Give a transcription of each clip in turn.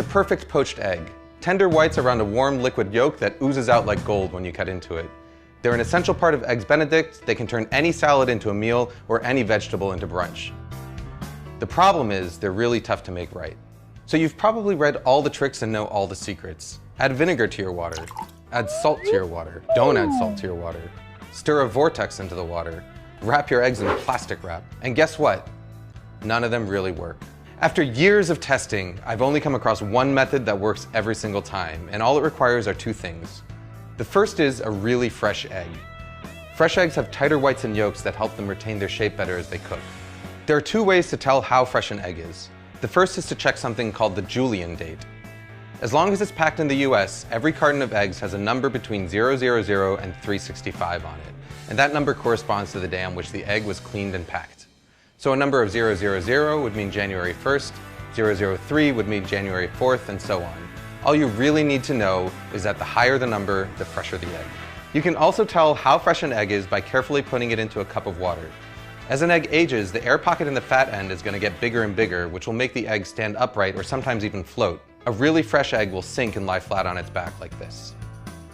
The perfect poached egg. Tender whites around a warm liquid yolk that oozes out like gold when you cut into it. They're an essential part of Eggs Benedict. They can turn any salad into a meal or any vegetable into brunch. The problem is they're really tough to make right. So you've probably read all the tricks and know all the secrets. Add vinegar to your water. Add salt to your water. Don't add salt to your water. Stir a vortex into the water. Wrap your eggs in plastic wrap. And guess what? None of them really work. After years of testing, I've only come across one method that works every single time, and all it requires are two things. The first is a really fresh egg. Fresh eggs have tighter whites and yolks that help them retain their shape better as they cook. There are two ways to tell how fresh an egg is. The first is to check something called the Julian date. As long as it's packed in the US, every carton of eggs has a number between 000 and 365 on it, and that number corresponds to the day on which the egg was cleaned and packed. So a number of 000 would mean January 1st, 003 would mean January 4th, and so on. All you really need to know is that the higher the number, the fresher the egg. You can also tell how fresh an egg is by carefully putting it into a cup of water. As an egg ages, the air pocket in the fat end is going to get bigger and bigger, which will make the egg stand upright or sometimes even float. A really fresh egg will sink and lie flat on its back like this.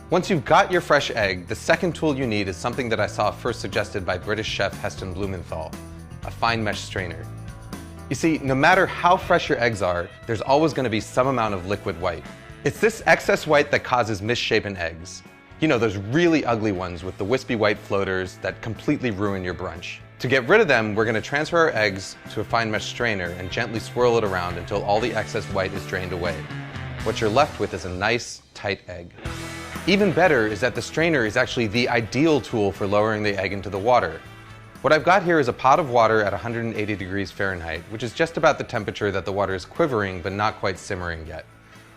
Once you've got your fresh egg, the second tool you need is something that I saw first suggested by British chef Heston Blumenthal, a fine mesh strainer. You see, no matter how fresh your eggs are, there's always going to be some amount of liquid white. It's this excess white that causes misshapen eggs. You know, those really ugly ones with the wispy white floaters that completely ruin your brunch. To get rid of them, we're going to transfer our eggs to a fine mesh strainer and gently swirl it around until all the excess white is drained away. What you're left with is a nice, tight egg. Even better is that the strainer is actually the ideal tool for lowering the egg into the water. What I've got here is a pot of water at 180 degrees Fahrenheit, which is just about the temperature that the water is quivering but not quite simmering yet.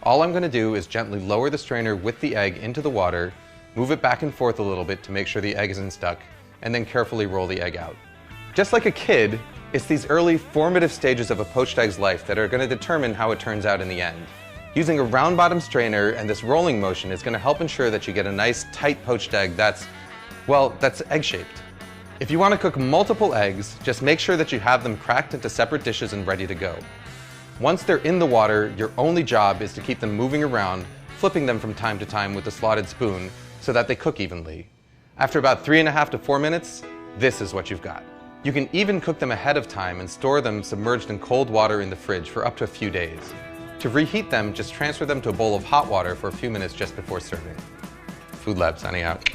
All I'm going to do is gently lower the strainer with the egg into the water, move it back and forth a little bit to make sure the egg isn't stuck, and then carefully roll the egg out. Just like a kid, it's these early formative stages of a poached egg's life that are going to determine how it turns out in the end. Using a round bottom strainer and this rolling motion is going to help ensure that you get a nice tight poached egg that's egg-shaped. If you want to cook multiple eggs, just make sure that you have them cracked into separate dishes and ready to go. Once they're in the water, your only job is to keep them moving around, flipping them from time to time with a slotted spoon so that they cook evenly. After about 3.5 to 4 minutes, this is what you've got. You can even cook them ahead of time and store them submerged in cold water in the fridge for up to a few days. To reheat them, just transfer them to a bowl of hot water for a few minutes just before serving. Food Lab signing out.